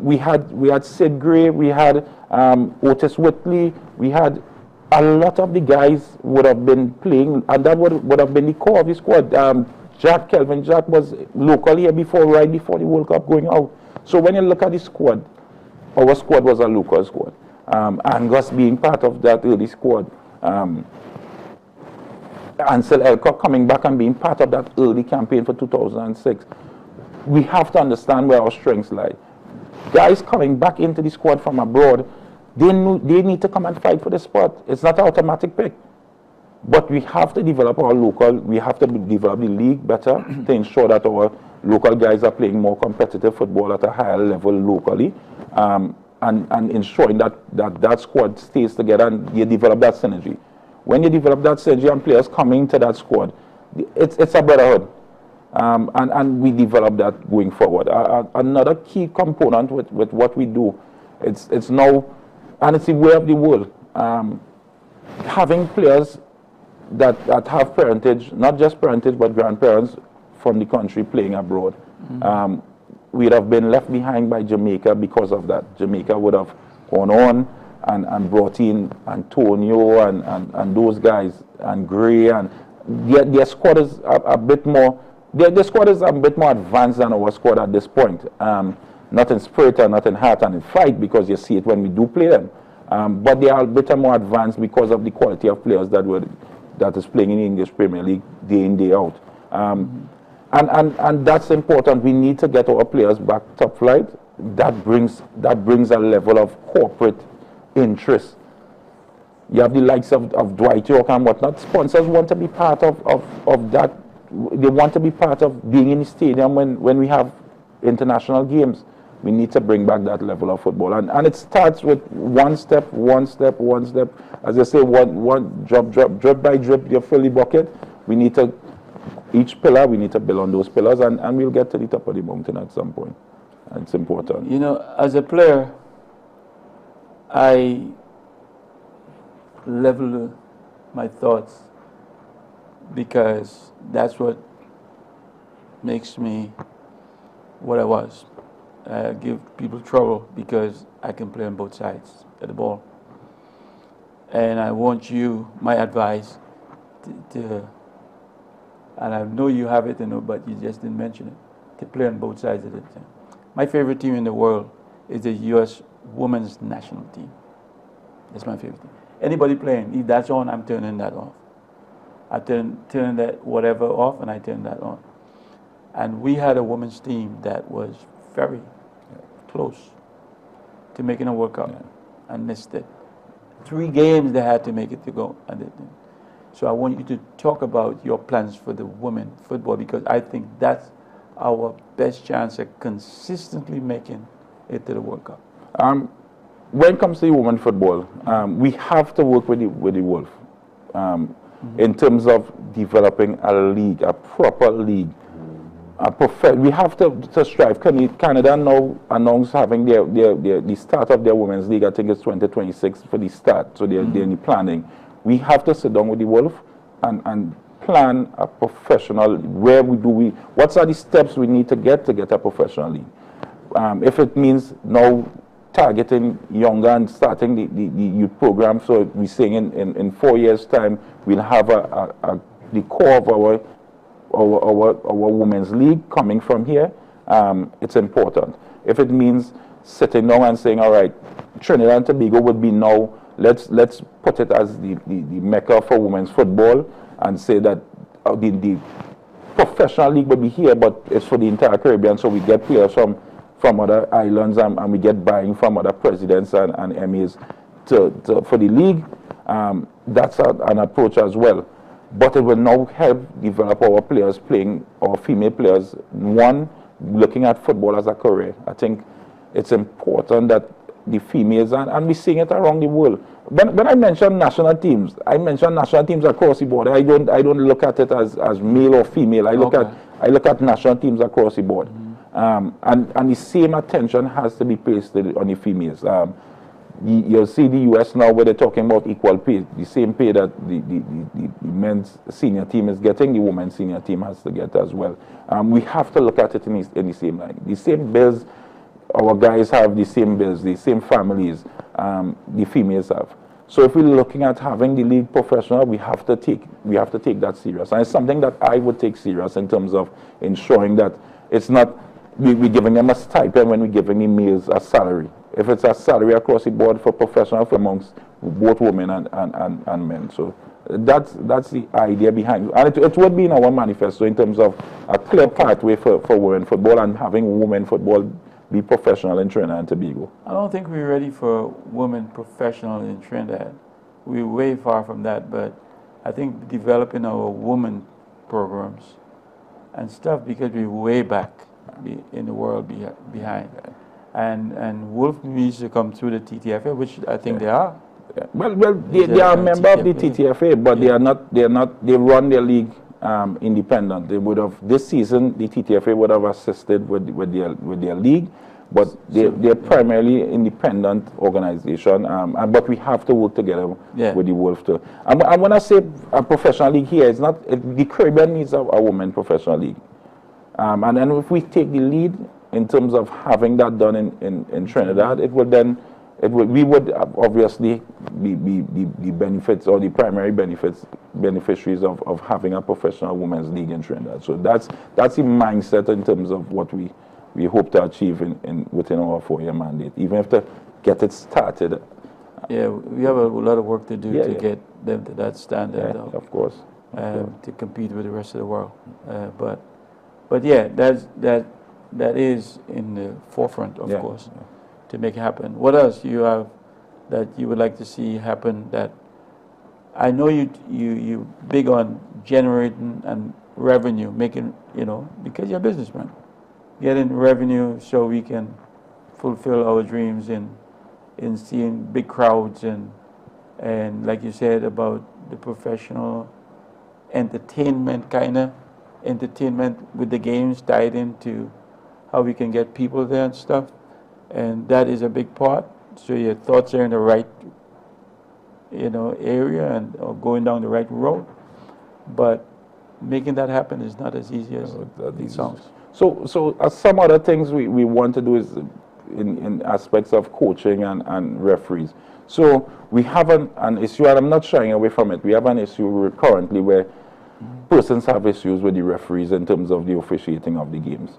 We had Sid Gray, we had Otis Whitley, we had a lot of the guys would have been playing, and that would have been the core of the squad. Kelvin Jack was local here right before the World Cup going out. So when you look at the squad, our squad was a local squad. Angus being part of that early squad. Ansel Elcock coming back and being part of that early campaign for 2006. We have to understand where our strengths lie. Guys coming back into the squad from abroad, they need to come and fight for the spot. It's not an automatic pick. But we have to develop our local, we have to develop the league better to ensure that our local guys are playing more competitive football at a higher level locally. and ensuring that squad stays together and you develop that synergy. When you develop that synergy and players coming to that squad, it's a brotherhood. And we develop that going forward. Another key component with what we do, it's now, and it's the way of the world, having players that have parentage, not just parentage, but grandparents from the country playing abroad. We'd have been left behind by Jamaica because of that. Jamaica would have gone on and brought in Antonio and those guys, and Gray, and their squad is a bit more, their squad is a bit more advanced than our squad at this point. Not in spirit and not in heart and in fight, because you see it when we do play them. But they are a bit more advanced because of the quality of players that is playing in the English Premier League day in, day out. And that's important. We need to get our players back top flight. That brings a level of corporate interest. You have the likes of Dwight York and whatnot. Sponsors want to be part of that. They want to be part of being in the stadium when we have international games. We need to bring back that level of football. And it starts with one step. As I say, one drip by drip, you fill the bucket. We need to, each pillar, we need to build on those pillars, and we'll get to the top of the mountain at some point. And it's important. You know, as a player, I level my thoughts, because that's what makes me what I was. I give people trouble because I can play on both sides of the ball. And I want you, my advice, to and I know you have it, but you just didn't mention it, to play on both sides of the thing. My favorite team in the world is the U.S. women's national team. That's my favorite team. Anybody playing, if that's on, I'm turning that off. I turn that whatever off, and I turn that on. And we had a women's team that was very close to making a World Cup, and missed it. 3 games they had to make it to go, and they didn't. So I want you to talk about your plans for the women football, because I think that's our best chance at consistently making it to the World Cup. When it comes to women football, we have to work with the Wolf in terms of developing a league, a proper league. We have to strive. Canada now announced having the start of their women's league. I think it's 2026 for the start, so they're in the planning. We have to sit down with the Wolf and plan a professional. What are the steps we need to get a professional league? If it means now targeting younger and starting the youth program, so we're saying in 4 years' time we'll have the core of our women's league coming from here. It's important. If it means sitting down and saying, all right, Trinidad and Tobago would be now, let's put it as the mecca for women's football, and say that the professional league will be here, but it's for the entire Caribbean, so we get players from other islands, and we get buying from other presidents and MEs for the league. That's an approach as well. But it will now help develop our players playing, our female players, one, looking at football as a career. I think it's important that the females, and we're seeing it around the world. When I mention national teams, I mention national teams across the board. I don't look at it as male or female. I look at national teams across the board. And the same attention has to be placed on the females. You'll see the US now where they're talking about equal pay. The same pay that the men's senior team is getting, the women's senior team has to get as well. We have to look at it in the same line. The same bills, our guys have the same bills, the same families the females have. So if we're looking at having the league professional, we have to take that serious. And it's something that I would take serious in terms of ensuring that it's not we're giving them a stipend when we're giving the males a salary. If it's a salary across the board for professionals amongst both women and men. So that's the idea behind it. And it would be in our manifesto in terms of a clear pathway for women football, and having women football be professional in Trinidad and Tobago. I don't think we're ready for women professional in Trinidad. We're way far from that, but I think developing our women programs and stuff, because we're way back in the world behind. and Wolf needs to come through the TTFA, which I think they are. Yeah. Well, they are a member of the TTFA, but they run their league independent. They would have, this season, the TTFA would have assisted with their league, but they're primarily independent organization, but we have to work together with the Wolf too. And when I say a professional league here, it's not, the Caribbean needs a women professional league. And then if we take the lead in terms of having that done in Trinidad, we would obviously be the benefits or the primary beneficiaries of having a professional women's league in Trinidad. So that's the mindset in terms of what we hope to achieve within our 4-year mandate, even if to get it started. Yeah, we have a lot of work to do to get them to that standard, of course, to compete with the rest of the world. But yeah, that is in the forefront, of course, to make it happen. What else you have that you would like to see happen? That I know you big on generating and revenue, making, because you're a businessman, getting revenue so we can fulfill our dreams in seeing big crowds and like you said about the professional entertainment entertainment with the games tied into how we can get people there and stuff, and that is a big part. So your thoughts are in the right, area and or going down the right road, but making that happen is not as easy as it sounds. So some other things we want to do is in aspects of coaching and referees. So we have an issue, and I'm not shying away from it. We have an issue currently where persons have issues with the referees in terms of the officiating of the games.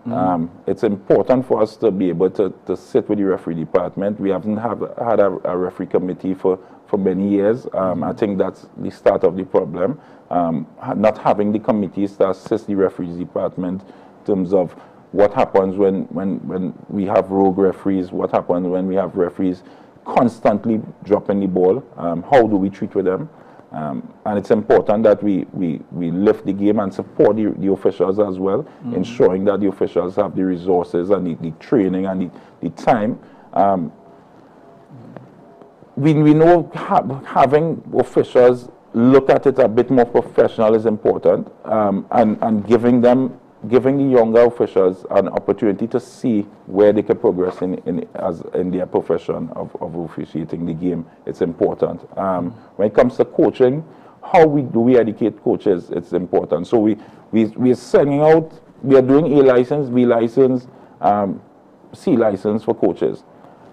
It's important for us to be able to sit with the referee department. We haven't had a referee committee for many years. I think that's the start of the problem. Not having the committees to assist the referees department in terms of what happens when we have rogue referees, what happens when we have referees constantly dropping the ball, how do we treat with them? And it's important that we lift the game and support the officials as well, ensuring that the officials have the resources and the training and the time. We know having officials look at it a bit more professional is important, and giving the younger officials an opportunity to see where they can progress in their profession of officiating the game. It's important. When it comes to coaching, how do we educate coaches? It's important. So we're sending out, we are doing A license, B license, C license for coaches.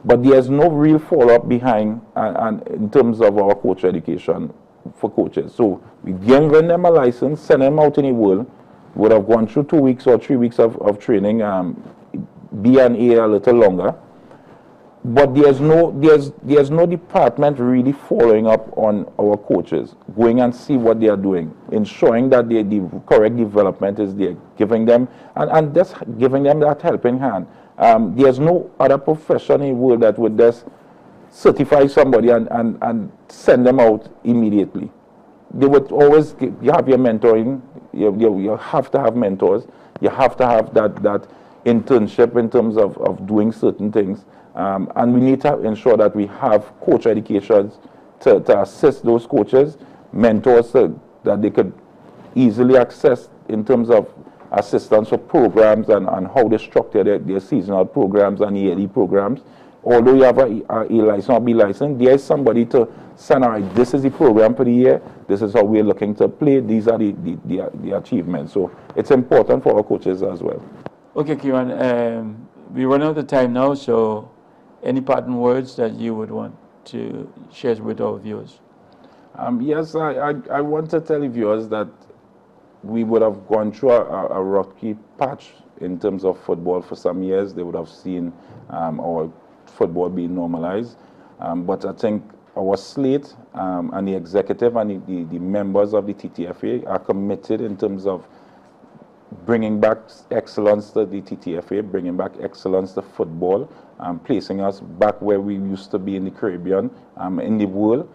But there's no real follow-up behind and in terms of our coach education for coaches. So we give them a license, send them out in the world, would have gone through 2 weeks or 3 weeks of training, B and A a little longer. But there's no department really following up on our coaches, going and see what they are doing, ensuring that the correct development is there, giving them, and just giving them that helping hand. There's no other profession in the world that would just certify somebody and send them out immediately. They would always, you have your mentoring, you have to have mentors, you have to have that internship in terms of doing certain things. And we need to ensure that we have coach educations to assist those coaches, mentors that they could easily access in terms of assistance for programs and how they structure their seasonal programs and yearly programs. Although you have a license or B license, there is somebody to send, all right, this is the program for the year, this is how we're looking to play, these are the achievements. So it's important for our coaches as well. Okay, KIERON, we run out of time now, so any parting words that you would want to share with our viewers? Yes, I want to tell the viewers that we would have gone through a rocky patch in terms of football for some years. They would have seen our football being normalized. But I think our SLATE and the executive and the members of the TTFA are committed in terms of bringing back excellence to the TTFA, bringing back excellence to football, placing us back where we used to be in the Caribbean, in the world,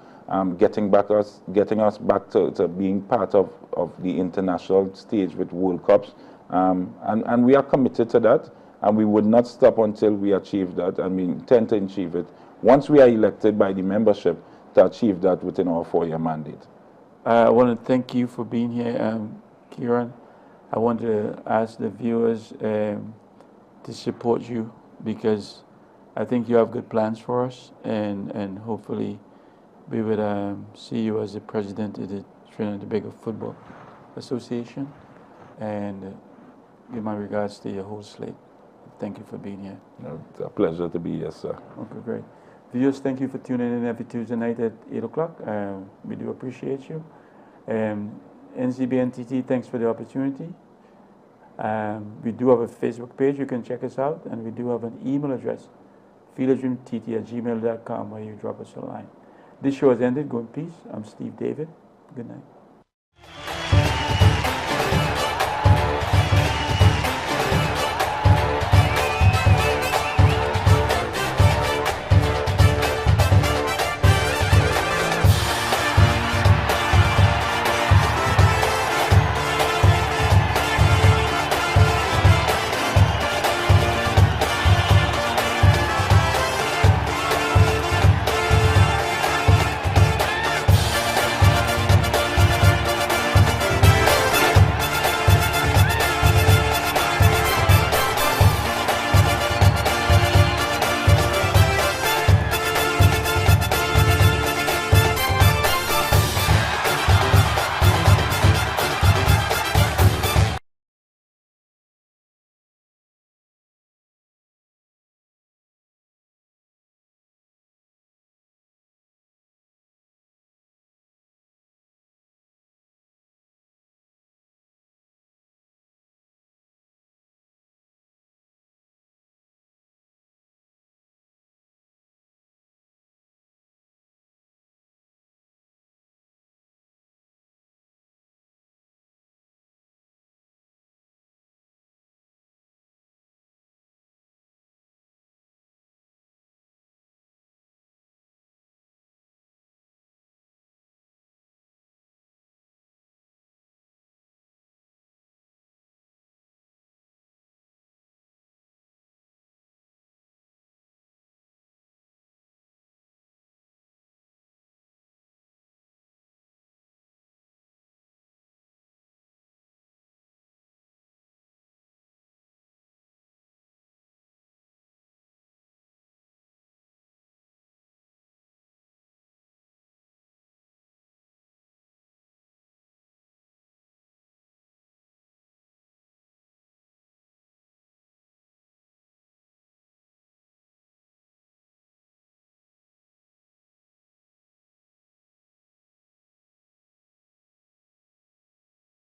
getting us back to being part of the international stage with World Cups. And we are committed to that. and we would not stop until we achieve that, and we intend to achieve it once we are elected by the membership to achieve that within our 4-year mandate. I want to thank you for being here, KIERON. I want to ask the viewers to support you, because I think you have good plans for us, and hopefully we would see you as the president of the Trinidad and Tobago Football Association, and give my regards to your whole SLATE. Thank you for being here. It's a pleasure to be here, sir. Okay, great. Viewers, thank you for tuning in every Tuesday night at 8 o'clock. We do appreciate you. NCBNTT, thanks for the opportunity. We do have a Facebook page, you can check us out, and we do have an email address, fieldofdreamtt@gmail.com, where you drop us a line. This show has ended. Go in peace. I'm Steve David. Good night.